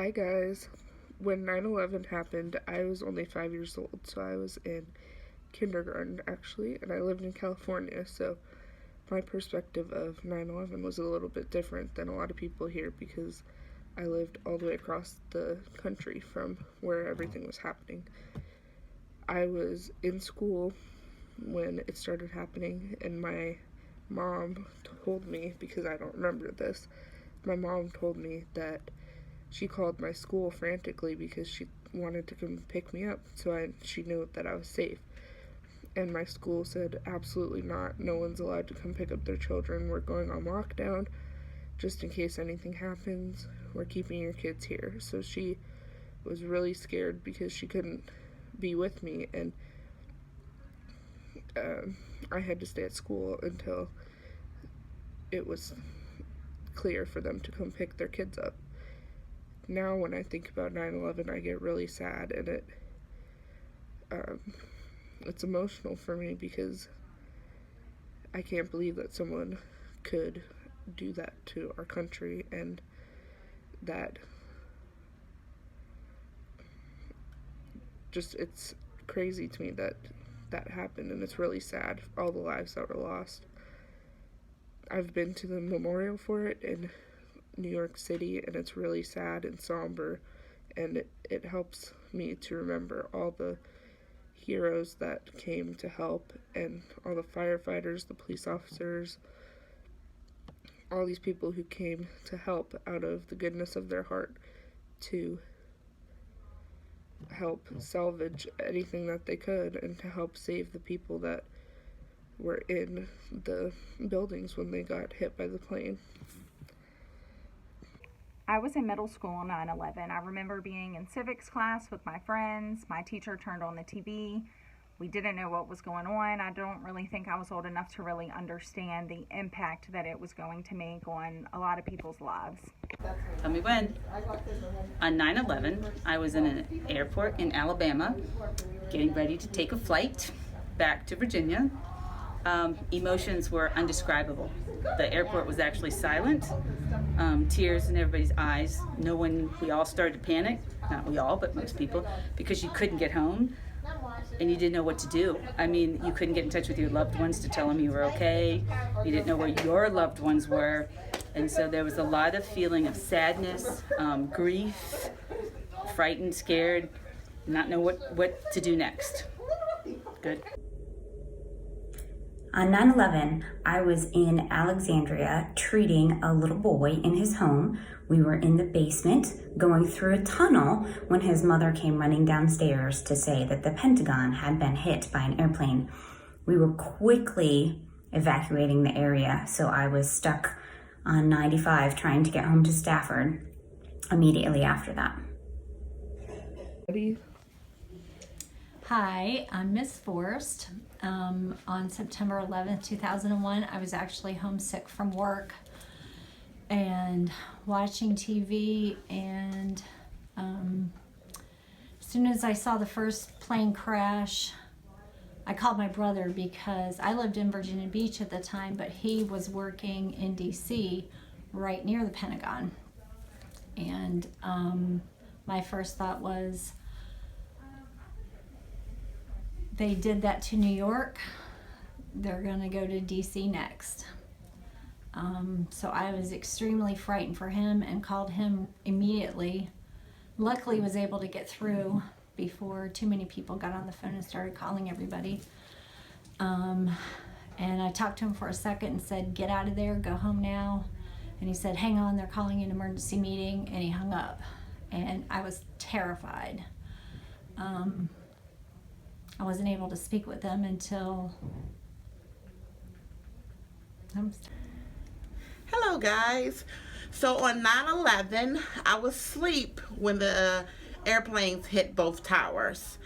Hi guys. When 9/11 happened, I was only 5 years old, so I was in kindergarten actually, and I lived in California, so my perspective of 9/11 was a little bit different than a lot of people here because I lived all the way across the country from where everything was happening. I was in school when it started happening, and my mom told me, because I don't remember this, my mom told me that she called my school frantically because she wanted to come pick me up, so she knew that I was safe. And my school said, absolutely not. No one's allowed to come pick up their children. We're going on lockdown. Just in case anything happens, we're keeping your kids here. So she was really scared because she couldn't be with me, and I had to stay at school until it was clear for them to come pick their kids up. Now when I think about 9/11, I get really sad, and it's emotional for me because I can't believe that someone could do that to our country, and that just, it's crazy to me that that happened, and it's really sad, all the lives that were lost. I've been to the memorial for it in New York City, and it's really sad and somber, and it helps me to remember all the heroes that came to help, and all the firefighters, the police officers, all these people who came to help out of the goodness of their heart to help salvage anything that they could, and to help save the people that were in the buildings when they got hit by the plane. I was in middle school on 9/11. I remember being in civics class with my friends. My teacher turned on the TV. We didn't know what was going on. I don't really think I was old enough to really understand the impact that it was going to make on a lot of people's lives. Tell me when. On 9/11, I was in an airport in Alabama, getting ready to take a flight back to Virginia. Emotions were undescribable. The airport was actually silent. Tears in everybody's eyes. We all started to panic. Not we all, but most people, because you couldn't get home and you didn't know what to do. I mean, you couldn't get in touch with your loved ones to tell them you were okay. You didn't know where your loved ones were. And so there was a lot of feeling of sadness, grief, frightened, scared, not know what to do next. Good. On 9/11, I was in Alexandria treating a little boy in his home. We were in the basement going through a tunnel when his mother came running downstairs to say that the Pentagon had been hit by an airplane. We were quickly evacuating the area, so I was stuck on 95 trying to get home to Stafford immediately after that. Ready? Hi, I'm Miss Forrest. On September 11th, 2001, I was actually homesick from work and watching TV, and as soon as I saw the first plane crash, I called my brother because I lived in Virginia Beach at the time, but he was working in DC right near the Pentagon. And my first thought was, they did that to New York, they're gonna go to DC next. So I was extremely frightened for him and called him immediately. Luckily was able to get through before too many people got on the phone and started calling everybody. And I talked to him for a second and said, get out of there, go home now. And he said, hang on, they're calling an emergency meeting, and he hung up. And I was terrified. I wasn't able to speak with them until Hello guys. So on 9/11, I was asleep when the airplanes hit both towers,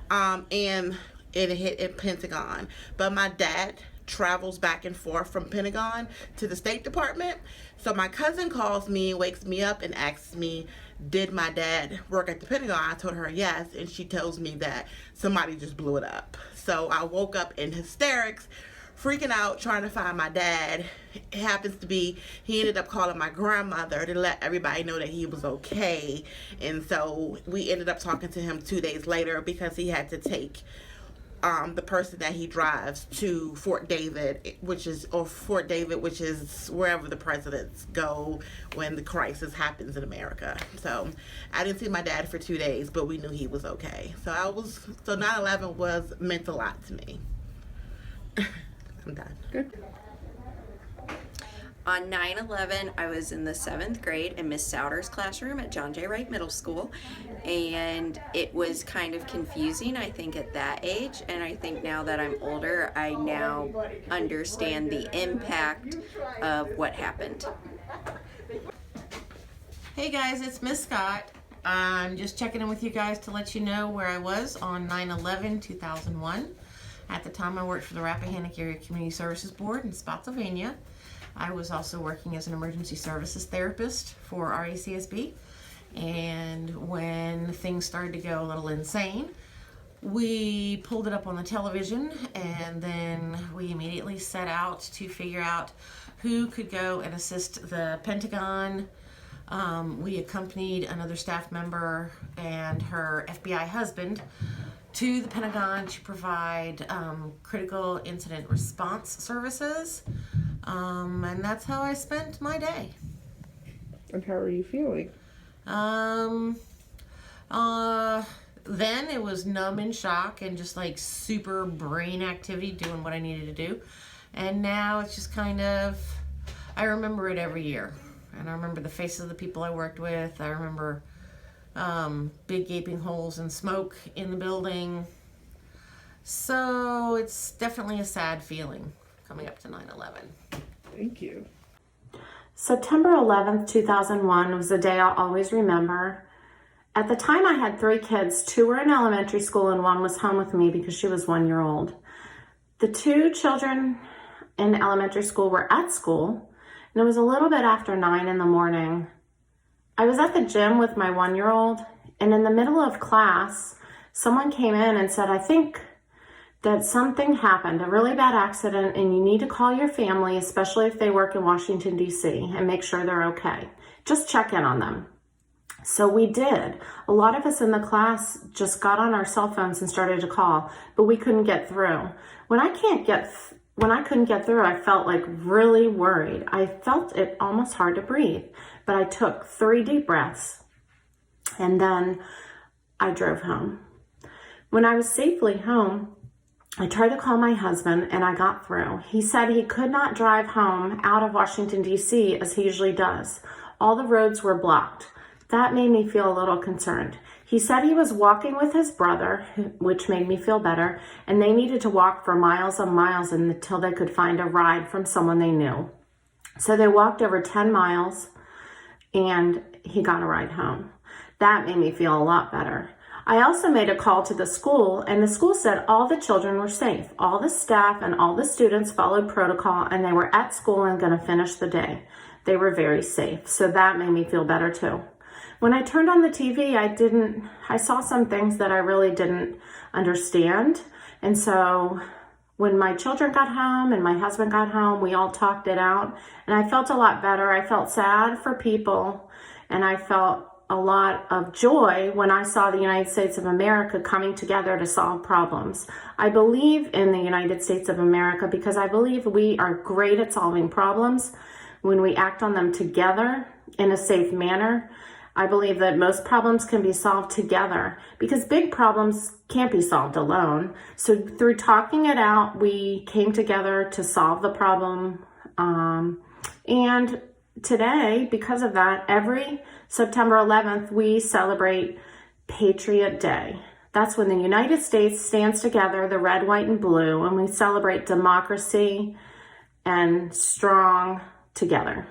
and it hit at Pentagon. But my dad travels back and forth from Pentagon to the State Department. So my cousin calls me, wakes me up, and asks me, did my dad work at the Pentagon? I told her yes, and she tells me that somebody just blew it up. So I woke up in hysterics, freaking out trying to find my dad. It happens to be, he ended up calling my grandmother to let everybody know that he was okay. And so we ended up talking to him 2 days later because he had to take the person that he drives to Fort David, which is wherever the presidents go when the crisis happens in America. So I didn't see my dad for 2 days, but we knew he was okay. So 9/11 meant a lot to me. I'm done. Good. On 9/11, I was in the 7th grade in Miss Souter's classroom at John J. Wright Middle School, and it was kind of confusing, I think, at that age, and I think now that I'm older, I now understand the impact of what happened. Hey guys, it's Miss Scott. I'm just checking in with you guys to let you know where I was on 9/11/2001. At the time, I worked for the Rappahannock Area Community Services Board in Spotsylvania. I was also working as an emergency services therapist for RACSB. And when things started to go a little insane, we pulled it up on the television, and then we immediately set out to figure out who could go and assist the Pentagon. We accompanied another staff member and her FBI husband to the Pentagon to provide critical incident response services. And that's how I spent my day. And how are you feeling? Then it was numb and shock and just like super brain activity, doing what I needed to do. And now it's just kind of, I remember it every year. And I remember the faces of the people I worked with. I remember big gaping holes and smoke in the building. So it's definitely a sad feeling coming up to 9/11. Thank you. September 11th, 2001 was a day I'll always remember. At the time, I had 3 kids. 2 were in elementary school and 1 was home with me because she was 1 year old. The 2 children in elementary school were at school, and it was a little bit after 9 in the morning. I was at the gym with my 1-year-old, and in the middle of class, someone came in and said, I think that something happened, a really bad accident, and you need to call your family, especially if they work in Washington, D.C., and make sure they're okay. Just check in on them. So we did. A lot of us in the class just got on our cell phones and started to call, but we couldn't get through. When I couldn't get through, I felt like really worried. I felt it almost hard to breathe, but I took 3 deep breaths, and then I drove home. When I was safely home, I tried to call my husband, and I got through. He said he could not drive home out of Washington, D.C., as he usually does. All the roads were blocked. That made me feel a little concerned. He said he was walking with his brother, which made me feel better, and they needed to walk for miles and miles until they could find a ride from someone they knew. So they walked over 10 miles, and he got a ride home. That made me feel a lot better. I also made a call to the school, and the school said all the children were safe. All the staff and all the students followed protocol, and they were at school and going to finish the day. They were very safe, so that made me feel better too. When I turned on the TV, I saw some things that I really didn't understand. And so when my children got home and my husband got home, we all talked it out, and I felt a lot better. I felt sad for people, and I felt a lot of joy when I saw the United States of America coming together to solve problems. I believe in the United States of America because I believe we are great at solving problems when we act on them together in a safe manner. I believe that most problems can be solved together because big problems can't be solved alone. So through talking it out, we came together to solve the problem. And today, because of that, every September 11th, we celebrate Patriot Day. That's when the United States stands together, the red, white, and blue, and we celebrate democracy and strong together.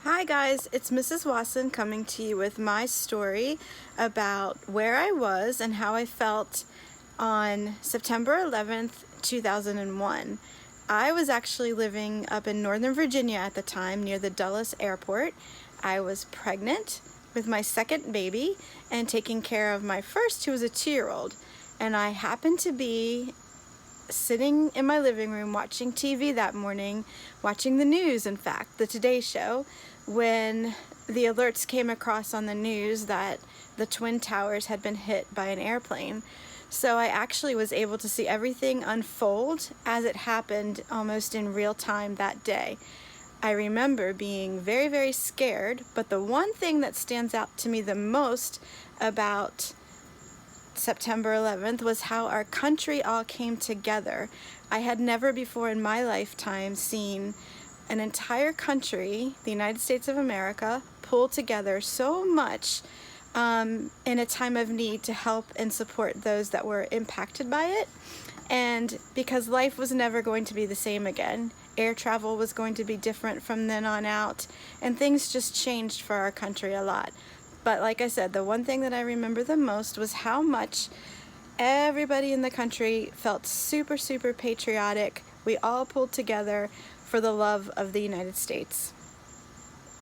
Hi guys, it's Mrs. Watson coming to you with my story about where I was and how I felt on September 11th, 2001. I was actually living up in Northern Virginia at the time near the Dulles Airport. I was pregnant with my second baby and taking care of my first, who was a 2-year-old. And I happened to be sitting in my living room watching TV that morning, watching the news, in fact, the Today Show, when the alerts came across on the news that the Twin Towers had been hit by an airplane. So I actually was able to see everything unfold as it happened almost in real time that day. I remember being very, very scared, but the one thing that stands out to me the most about September 11th was how our country all came together. I had never before in my lifetime seen an entire country, the United States of America, pull together so much in a time of need to help and support those that were impacted by it. And because life was never going to be the same again, air travel was going to be different from then on out, and things just changed for our country a lot. But like I said, the one thing that I remember the most was how much everybody in the country felt super, super patriotic. We all pulled together for the love of the United States.